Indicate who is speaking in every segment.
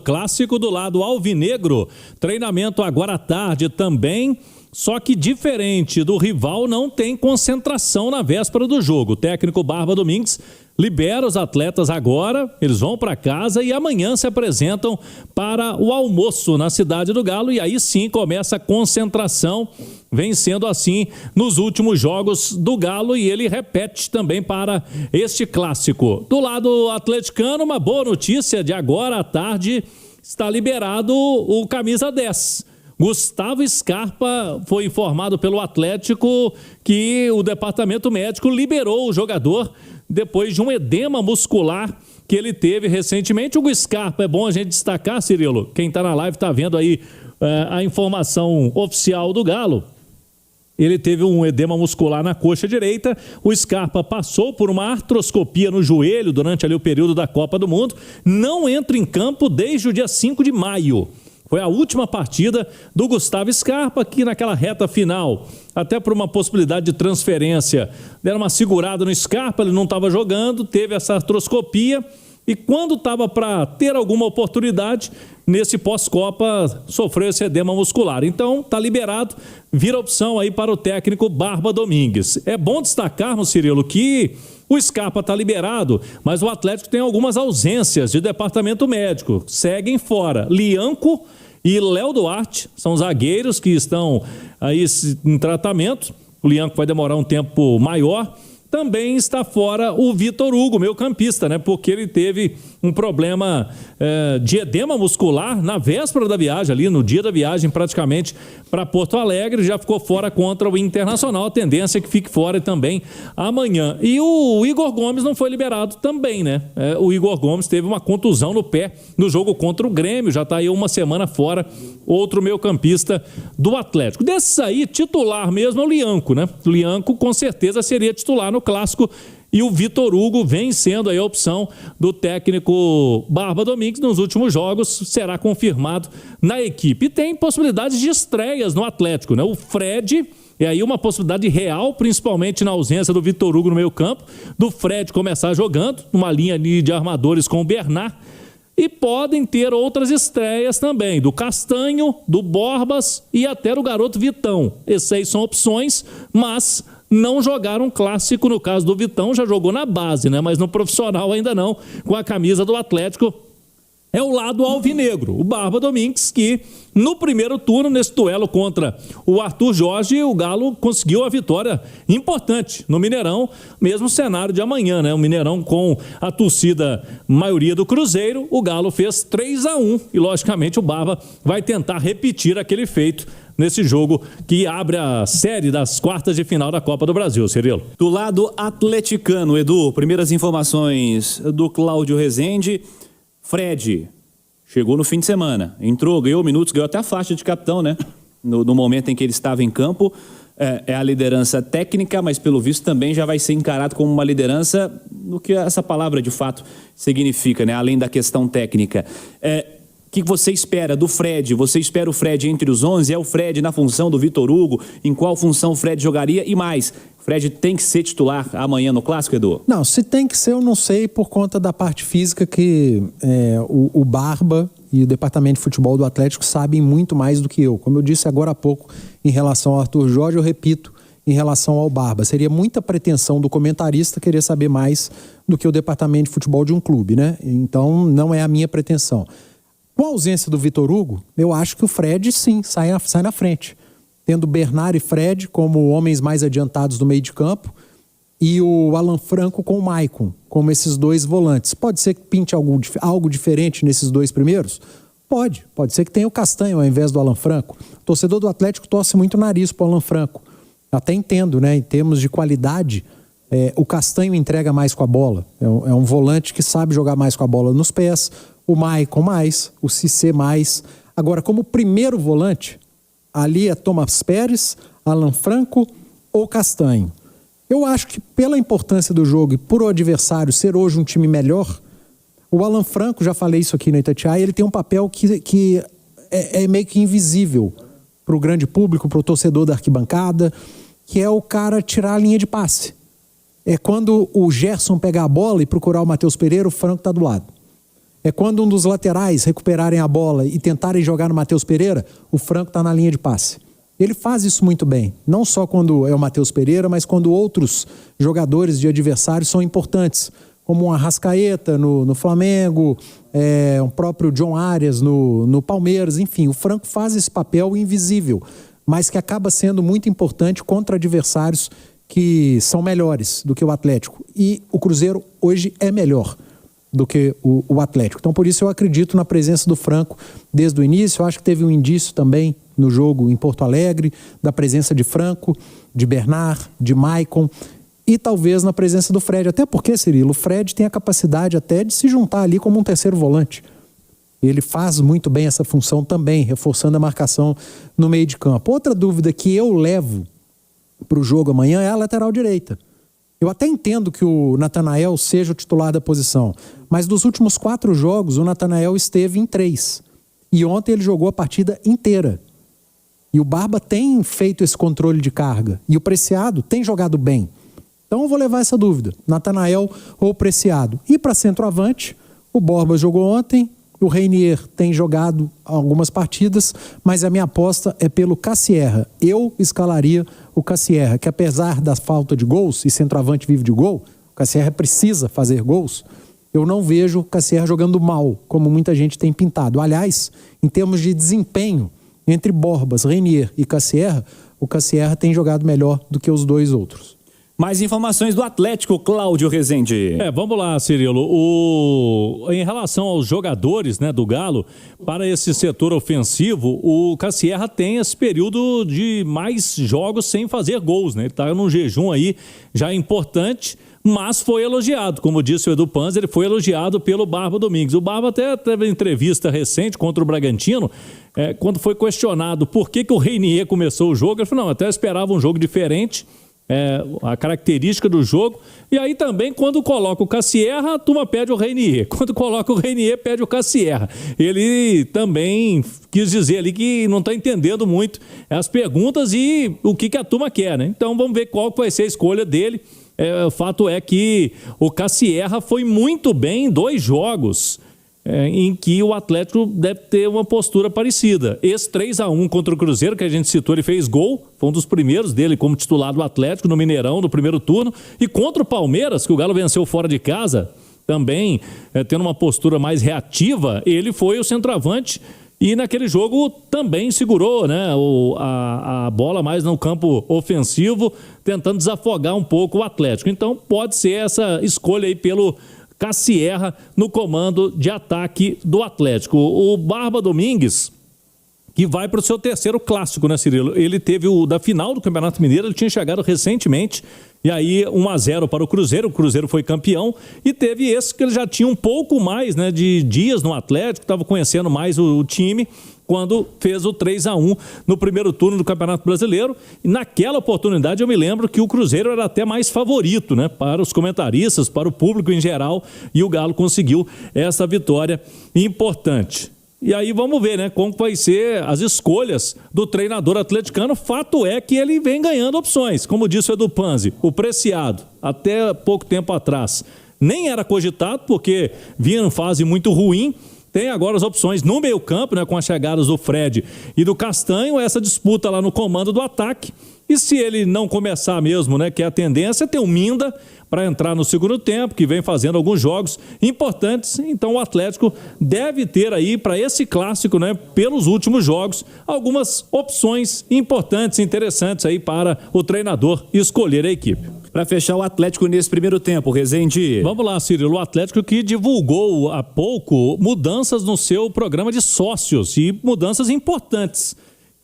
Speaker 1: Clássico do lado alvinegro, treinamento agora à tarde também, só que diferente do rival, não tem concentração na véspera do jogo. O técnico Barba Domingues libera os atletas agora, eles vão para casa e amanhã se apresentam para o almoço na Cidade do Galo e aí sim começa a concentração, vem sendo assim nos últimos jogos do Galo e ele repete também para este clássico. Do lado atleticano, uma boa notícia de agora à tarde, está liberado o camisa 10. Gustavo Scarpa foi informado pelo Atlético que o departamento médico liberou o jogador depois de um edema muscular que ele teve recentemente. O Scarpa, é bom a gente destacar, Cirilo, quem está na live está vendo aí a informação oficial do Galo. Ele teve um edema muscular na coxa direita, o Scarpa passou por uma artroscopia no joelho durante ali o período da Copa do Mundo, não entra em campo desde o dia 5 de maio. Foi a última partida do Gustavo Scarpa, que naquela reta final, até por uma possibilidade de transferência, deram uma segurada no Scarpa, ele não estava jogando, teve essa artroscopia e quando estava para ter alguma oportunidade, nesse pós-Copa, sofreu esse edema muscular. Então, está liberado, vira opção aí para o técnico Barba Domingues. É bom destacarmos, Cirilo, que o Scarpa está liberado, mas o Atlético tem algumas ausências de departamento médico. Seguem fora Lianco e Léo Duarte, são zagueiros que estão aí em tratamento. O Lianco vai demorar um tempo maior. Também está fora o Vitor Hugo, meio campista, né? Porque ele teve um problema de edema muscular na véspera da viagem, ali no dia da viagem praticamente para Porto Alegre, já ficou fora contra o Internacional, a tendência é que fique fora também amanhã. E o Igor Gomes não foi liberado também, né? O Igor Gomes teve uma contusão no pé no jogo contra o Grêmio, já está aí uma semana fora, outro meio campista do Atlético. Desse aí, titular mesmo é o Lianco, né? O Lianco com certeza seria titular no Clássico e o Vitor Hugo vem sendo aí a opção do técnico Barba Domingues nos últimos jogos, será confirmado na equipe. E tem possibilidades de estreias no Atlético, né? O Fred, é aí uma possibilidade real, principalmente na ausência do Vitor Hugo no meio campo, do Fred começar jogando, numa linha de armadores com o Bernard. E podem ter outras estreias também, do Castanho, do Borbas e até do garoto Vitão. Essas aí são opções, mas não jogaram clássico no caso do Vitão, já jogou na base, né? Mas no profissional ainda não, com a camisa do Atlético. É o lado alvinegro, o Barba Domingues, que no primeiro turno, nesse duelo contra o Arthur Jorge, o Galo conseguiu a vitória importante no Mineirão, mesmo cenário de amanhã, né? O Mineirão com a torcida maioria do Cruzeiro, o Galo fez 3-1 e logicamente o Barba vai tentar repetir aquele feito nesse jogo que abre a série das quartas de final da Copa do Brasil, Cirilo.
Speaker 2: Do lado atleticano, Edu, primeiras informações do Cláudio Rezende. Fred chegou no fim de semana, entrou, ganhou minutos, ganhou até a faixa de capitão, né? No momento em que ele estava em campo. É a liderança técnica, mas pelo visto também já vai ser encarado como uma liderança no que essa palavra de fato significa, né? Além da questão técnica. O que você espera do Fred? Você espera o Fred entre os 11? É o Fred na função do Vitor Hugo? Em qual função o Fred jogaria? E mais, o Fred tem que ser titular amanhã no Clássico, Edu?
Speaker 3: Não, se tem que ser, eu não sei, por conta da parte física que o Barba e o departamento de futebol do Atlético sabem muito mais do que eu. Como eu disse agora há pouco em relação ao Arthur Jorge, eu repito em relação ao Barba. Seria muita pretensão do comentarista querer saber mais do que o departamento de futebol de um clube, né? Então, não é a minha pretensão. Com a ausência do Vitor Hugo, eu acho que o Fred, sim, sai na frente. Tendo Bernard e Fred como homens mais adiantados do meio de campo e o Alan Franco com o Maicon, como esses dois volantes. Pode ser que pinte algo diferente nesses dois primeiros? Pode ser que tenha o Castanho ao invés do Alan Franco. O torcedor do Atlético torce muito o nariz para o Alan Franco. Até entendo, né? Em termos de qualidade, o Castanho entrega mais com a bola. É um volante que sabe jogar mais com a bola nos pés, o Maicon mais, o Cissé mais. Agora, como primeiro volante, ali é Thomas Pérez, Alan Franco ou Castanho. Eu acho que pela importância do jogo e por o adversário ser hoje um time melhor, o Alan Franco, já falei isso aqui no Itatiaia, ele tem um papel que é meio que invisível para o grande público, para o torcedor da arquibancada, que é o cara tirar a linha de passe. É quando o Gerson pegar a bola e procurar o Matheus Pereira, o Franco está do lado. É quando um dos laterais recuperarem a bola e tentarem jogar no Matheus Pereira, o Franco está na linha de passe. Ele faz isso muito bem, não só quando é o Matheus Pereira, mas quando outros jogadores de adversários são importantes, como um Arrascaeta no Flamengo, o próprio John Arias no Palmeiras, enfim, o Franco faz esse papel invisível, mas que acaba sendo muito importante contra adversários que são melhores do que o Atlético. E o Cruzeiro hoje é melhor do que o Atlético. Então, por isso eu acredito na presença do Franco desde o início. Eu acho que teve um indício também no jogo em Porto Alegre, da presença de Franco, de Bernard, de Maicon e talvez na presença do Fred. Até porque, Cirilo, o Fred tem a capacidade até de se juntar ali como um terceiro volante. Ele faz muito bem essa função também, reforçando a marcação no meio de campo. Outra dúvida que eu levo para o jogo amanhã é a lateral direita. Eu até entendo que o Natanael seja o titular da posição, mas dos últimos 4 jogos o Natanael esteve em 3. E ontem ele jogou a partida inteira. E o Barba tem feito esse controle de carga. E o Preciado tem jogado bem. Então eu vou levar essa dúvida. Natanael ou Preciado. E para centroavante, o Borba jogou ontem, o Reinier tem jogado algumas partidas, mas a minha aposta é pelo Cassierra. Eu escalaria o Cassierra, que apesar da falta de gols, e centroavante vive de gol, o Cassierra precisa fazer gols. Eu não vejo o Cassierra jogando mal, como muita gente tem pintado. Aliás, em termos de desempenho, entre Borbas, Reinier e Cassierra, o Cassierra tem jogado melhor do que os dois outros.
Speaker 2: Mais informações do Atlético, Cláudio Rezende.
Speaker 1: Vamos lá, Cirilo. Em relação aos jogadores, né, do Galo, para esse setor ofensivo, o Cassierra tem esse período de mais jogos sem fazer gols, né? Ele está num jejum aí já importante, mas foi elogiado. Como disse o Edu Panzer, ele foi elogiado pelo Barba Domingues. O Barba até teve entrevista recente contra o Bragantino, quando foi questionado por que o Reinier começou o jogo, ele falou, não, até esperava um jogo diferente, a característica do jogo. E aí também, quando coloca o Cassierra, a turma pede o Reinier. Quando coloca o Reinier, pede o Cassierra. Ele também quis dizer ali que não está entendendo muito as perguntas e o que a turma quer, né? Então vamos ver qual vai ser a escolha dele. O fato é que o Cassierra foi muito bem em 2 jogos em que o Atlético deve ter uma postura parecida. Esse 3-1 contra o Cruzeiro, que a gente citou, ele fez gol, foi um dos primeiros dele como titular do Atlético no Mineirão, no primeiro turno, e contra o Palmeiras, que o Galo venceu fora de casa, também tendo uma postura mais reativa, ele foi o centroavante e naquele jogo também segurou, né, a bola mais no campo ofensivo, tentando desafogar um pouco o Atlético. Então pode ser essa escolha aí pelo Cassierra no comando de ataque do Atlético. O Barba Domingues, que vai para o seu 3º clássico, né, Cirilo? Ele teve o da final do Campeonato Mineiro, ele tinha chegado recentemente, e aí 1-0 para o Cruzeiro foi campeão, e teve esse que ele já tinha um pouco mais, né, de dias no Atlético, estava conhecendo mais o time, quando fez o 3-1 no primeiro turno do Campeonato Brasileiro. E naquela oportunidade eu me lembro que o Cruzeiro era até mais favorito, né, para os comentaristas, para o público em geral, e o Galo conseguiu essa vitória importante. E aí vamos ver, né, como vai ser as escolhas do treinador atleticano. Fato é que ele vem ganhando opções, como disse o Edu Panzi, o Preciado, até pouco tempo atrás, nem era cogitado porque vinha em fase muito ruim. Tem agora as opções no meio-campo, né, com as chegadas do Fred e do Castanho, essa disputa lá no comando do ataque. E se ele não começar mesmo, né, que é a tendência, tem o Minda para entrar no segundo tempo, que vem fazendo alguns jogos importantes. Então o Atlético deve ter aí para esse clássico, né, pelos últimos jogos, algumas opções importantes, interessantes aí para o treinador escolher a equipe.
Speaker 2: Para fechar o Atlético nesse primeiro tempo, Rezende.
Speaker 1: Vamos lá, Cirilo. O Atlético que divulgou há pouco mudanças no seu programa de sócios e mudanças importantes.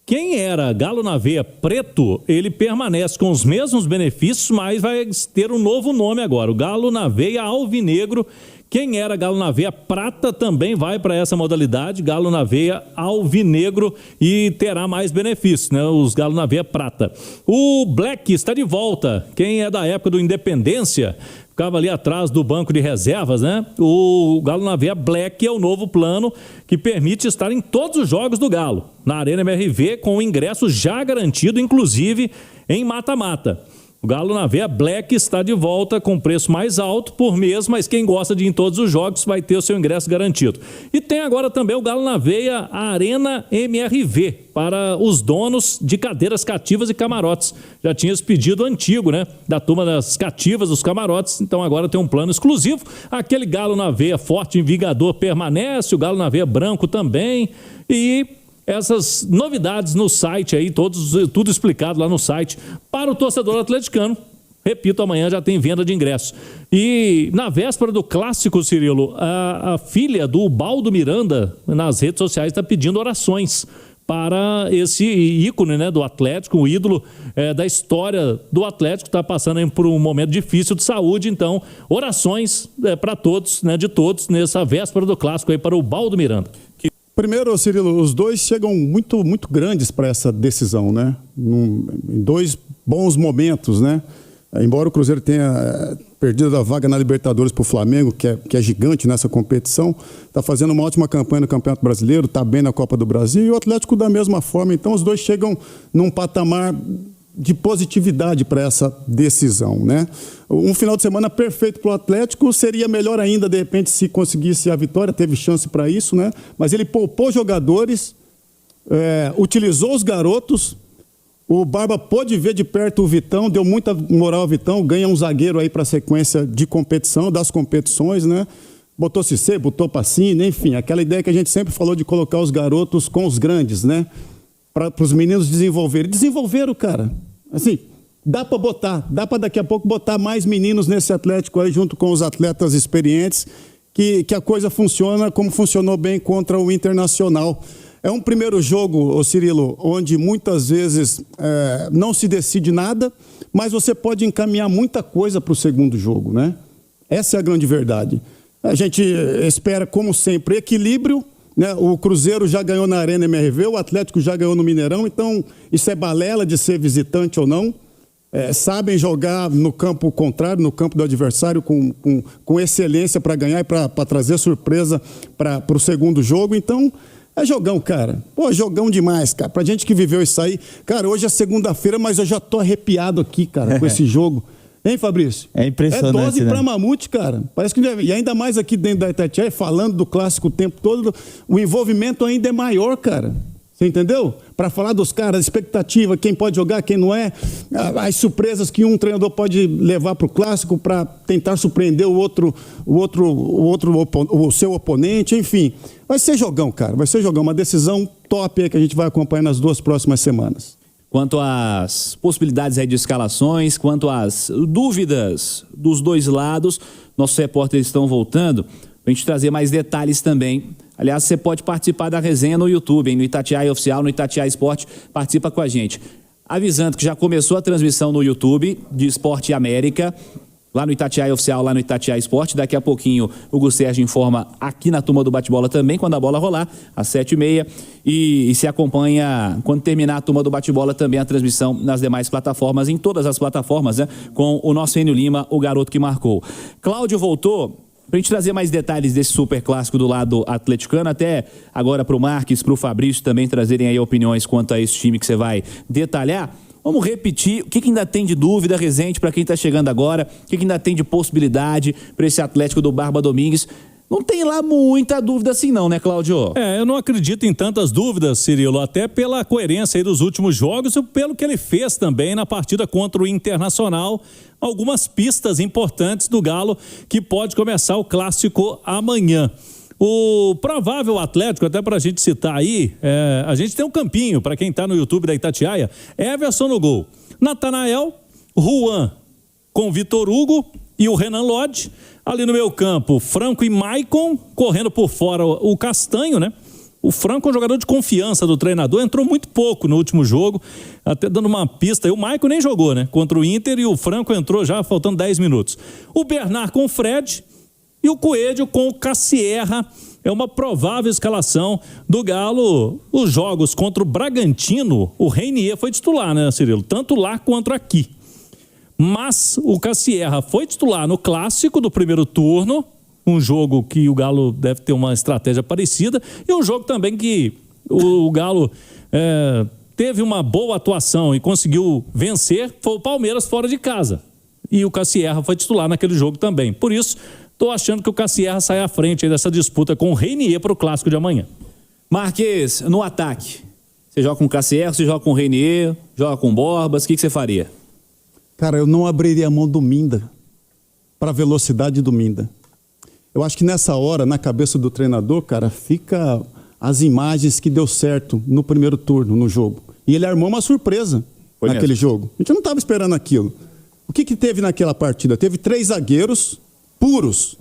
Speaker 1: Quem era Galo na Veia Preto, ele permanece com os mesmos benefícios, mas vai ter um novo nome agora, o Galo na Veia Alvinegro. Quem era Galo na Veia Prata também vai para essa modalidade, Galo na Veia Alvinegro, e terá mais benefícios, né? Os Galo na Veia Prata. O Black está de volta. Quem é da época do Independência, ficava ali atrás do banco de reservas, né? O Galo na Veia Black é o novo plano que permite estar em todos os jogos do Galo, na Arena MRV, com o ingresso já garantido, inclusive em mata-mata. O Galo na Veia Black está de volta com preço mais alto por mês, mas quem gosta de ir em todos os jogos vai ter o seu ingresso garantido. E tem agora também o Galo na Veia Arena MRV, para os donos de cadeiras cativas e camarotes. Já tinha esse pedido antigo, né? Da turma das cativas, dos camarotes, então agora tem um plano exclusivo. Aquele Galo na Veia forte e vingador permanece, o Galo na Veia branco também, e essas novidades no site aí, tudo explicado lá no site para o torcedor atleticano. Repito, amanhã já tem venda de ingressos. E na véspera do clássico, Cirilo, a filha do Ubaldo Miranda nas redes sociais está pedindo orações para esse ícone, né, do Atlético, o ídolo da história do Atlético, está passando aí por um momento difícil de saúde. Então, orações para todos, né, de todos, nessa véspera do clássico aí para o Ubaldo Miranda.
Speaker 4: Primeiro, Cirilo, os dois chegam muito, muito grandes para essa decisão, né? Em dois bons momentos, né? Embora o Cruzeiro tenha perdido a vaga na Libertadores para o Flamengo, que é gigante nessa competição, está fazendo uma ótima campanha no Campeonato Brasileiro, está bem na Copa do Brasil, e o Atlético da mesma forma. Então, os dois chegam num patamar de positividade para essa decisão, né? Um final de semana perfeito para o Atlético, seria melhor ainda, de repente, se conseguisse a vitória, teve chance para isso, né? Mas ele poupou jogadores, utilizou os garotos, o Barba pôde ver de perto o Vitão, deu muita moral ao Vitão, ganha um zagueiro aí para a sequência de competição, das competições, né? Botou Cissé, botou Pacini, enfim, aquela ideia que a gente sempre falou de colocar os garotos com os grandes, né? Para os meninos desenvolverem. Desenvolveram, cara. Assim, dá para botar, dá para daqui a pouco botar mais meninos nesse Atlético aí, junto com os atletas experientes, que a coisa funciona como funcionou bem contra o Internacional. É um primeiro jogo, ô Cirilo, onde muitas vezes não se decide nada, mas você pode encaminhar muita coisa para o segundo jogo, né? Essa é a grande verdade. A gente espera, como sempre, equilíbrio, né? O Cruzeiro já ganhou na Arena MRV, o Atlético já ganhou no Mineirão, então isso é balela de ser visitante ou não. Sabem jogar no campo contrário, no campo do adversário, com excelência para ganhar e para trazer surpresa para o segundo jogo. Então, é jogão, cara. Pô, jogão demais, cara. Pra gente que viveu isso aí. Cara, hoje é segunda-feira, mas eu já tô arrepiado aqui, cara, com esse jogo. Hein, Fabrício?
Speaker 5: É impressionante,
Speaker 4: é dose, né? Pra mamute, cara. Parece que... E ainda mais aqui dentro da Itatiaia, falando do clássico o tempo todo, o envolvimento ainda é maior, cara. Você entendeu? Para falar dos caras, a expectativa, quem pode jogar, quem não é, as surpresas que um treinador pode levar para o clássico para tentar surpreender o seu oponente, enfim. Vai ser jogão, cara, vai ser jogão. Uma decisão top aí que a gente vai acompanhar nas 2 próximas semanas.
Speaker 2: Quanto às possibilidades aí de escalações, quanto às dúvidas dos dois lados, nossos repórteres estão voltando para a gente trazer mais detalhes também. Aliás, você pode participar da resenha no YouTube, hein? No Itatiaia Oficial, no Itatiaia Esporte, participa com a gente. Avisando que já começou a transmissão no YouTube de Esporte América, lá no Itatiaia Oficial, lá no Itatiaia Esporte. Daqui a pouquinho o Hugo Sérgio informa aqui na Turma do Bate-Bola também, quando a bola rolar, às 7h30. E se acompanha, quando terminar a Turma do Bate-Bola, também a transmissão nas demais plataformas, em todas as plataformas, né? Com o nosso Enio Lima, o garoto que marcou. Cláudio voltou. Para a gente trazer mais detalhes desse super clássico do lado atleticano, até agora para o Marques, para o Fabrício também trazerem aí opiniões quanto a esse time que você vai detalhar. Vamos repetir o que ainda tem de dúvida, Rezende, para quem está chegando agora, o que ainda tem de possibilidade para esse Atlético do Barba Domingues. Não tem lá muita dúvida assim não, né, Cláudio?
Speaker 1: Eu não acredito em tantas dúvidas, Cirilo, até pela coerência aí dos últimos jogos e pelo que ele fez também na partida contra o Internacional. Algumas pistas importantes do Galo que pode começar o clássico amanhã. O provável Atlético, até para a gente citar aí, a gente tem um campinho, para quem está no YouTube da Itatiaia, Everson no gol, Natanael, Juan com Vitor Hugo e o Renan Lodge. Ali no meio campo, Franco e Maicon, correndo por fora o Castanho, né? O Franco é um jogador de confiança do treinador, entrou muito pouco no último jogo, até dando uma pista. E o Maicon nem jogou, né? Contra o Inter, e o Franco entrou já faltando 10 minutos. O Bernard com o Fred e o Coelho com o Cassierra. É uma provável escalação do Galo. Os jogos contra o Bragantino, o Reinier foi titular, né, Cirilo? Tanto lá quanto aqui. Mas o Cassierra foi titular no clássico do primeiro turno, um jogo que o Galo deve ter uma estratégia parecida, e um jogo também que o Galo teve uma boa atuação e conseguiu vencer foi o Palmeiras fora de casa. E o Cassierra foi titular naquele jogo também. Por isso, estou achando que o Cassierra sai à frente aí dessa disputa com o Reinier para o clássico de amanhã.
Speaker 2: Marques, no ataque, você joga com o Cassierra, você joga com o Reinier, joga com o Borbas, o que você faria?
Speaker 4: Cara, eu não abriria a mão do Minda para a velocidade do Minda. Eu acho que nessa hora, na cabeça do treinador, cara, fica as imagens que deu certo no primeiro turno, no jogo. E ele armou uma surpresa naquele jogo. A gente não estava esperando aquilo. O que teve naquela partida? Teve 3 zagueiros puros.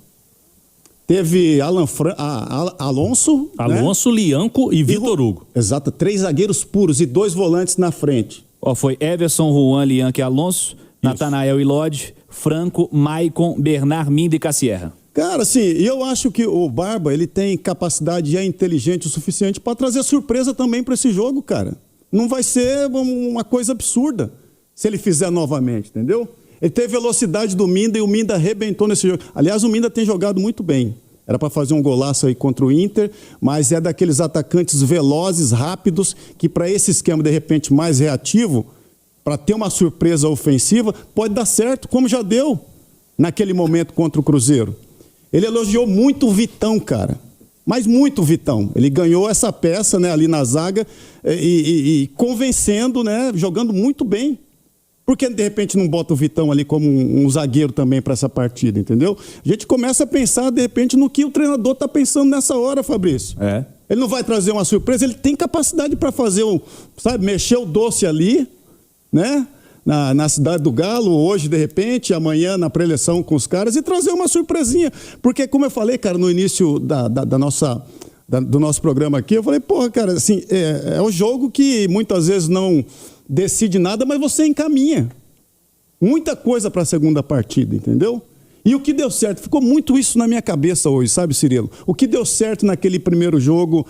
Speaker 4: Teve Alonso,
Speaker 1: né? Lianco e Vitor Hugo.
Speaker 4: Exato, 3 zagueiros puros e 2 volantes na frente.
Speaker 2: Foi Everson, Juan, Lianco e Alonso, Natanael e Lodge, Franco, Maicon, Bernard, Minda e Cassierra.
Speaker 4: Cara, assim, eu acho que o Barba, ele tem capacidade e é inteligente o suficiente para trazer surpresa também para esse jogo, cara. Não vai ser uma coisa absurda se ele fizer novamente, entendeu? Ele teve velocidade do Minda e o Minda arrebentou nesse jogo. Aliás, o Minda tem jogado muito bem. Era para fazer um golaço aí contra o Inter, mas é daqueles atacantes velozes, rápidos, que para esse esquema, de repente, mais reativo, para ter uma surpresa ofensiva, pode dar certo, como já deu naquele momento contra o Cruzeiro. Ele elogiou muito o Vitão, cara. Mas muito o Vitão. Ele ganhou essa peça, né, ali na zaga e convencendo, né, jogando muito bem. Por que de repente não bota o Vitão ali como um zagueiro também para essa partida, entendeu? A gente começa a pensar, de repente, no que o treinador está pensando nessa hora, Fabrício. Ele não vai trazer uma surpresa, ele tem capacidade para fazer, mexer o doce ali, né? Na Cidade do Galo, hoje, de repente, amanhã na pré-eleição com os caras e trazer uma surpresinha. Porque, como eu falei, cara, no início do nosso programa aqui, eu falei, porra, cara, assim, é um jogo que muitas vezes não decide nada, mas você encaminha muita coisa para a segunda partida, entendeu? E o que deu certo, ficou muito isso na minha cabeça hoje, sabe, Cirilo? O que deu certo naquele primeiro jogo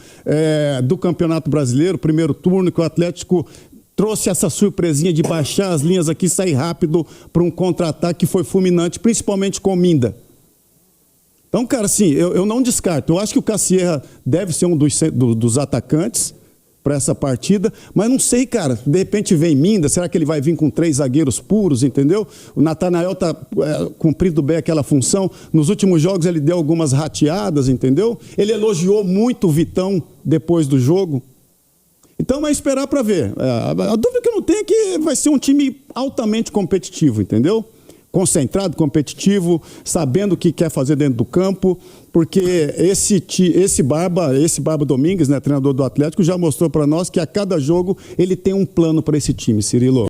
Speaker 4: do Campeonato Brasileiro, primeiro turno, que o Atlético trouxe essa surpresinha de baixar as linhas aqui, sair rápido para um contra-ataque que foi fulminante, principalmente com o Minda. Então, cara, assim, eu não descarto. Eu acho que o Cassierra deve ser um dos atacantes para essa partida, mas não sei, cara, de repente vem Minda, será que ele vai vir com 3 zagueiros puros, entendeu? O Natanael tá cumprindo bem aquela função, nos últimos jogos ele deu algumas rateadas, entendeu? Ele elogiou muito o Vitão depois do jogo. Então é esperar para ver. A dúvida que eu não tenho é que vai ser um time altamente competitivo, entendeu? Concentrado, competitivo, sabendo o que quer fazer dentro do campo, porque esse Barba Domingues, né, treinador do Atlético, já mostrou para nós que a cada jogo ele tem um plano para esse time, Cirilo.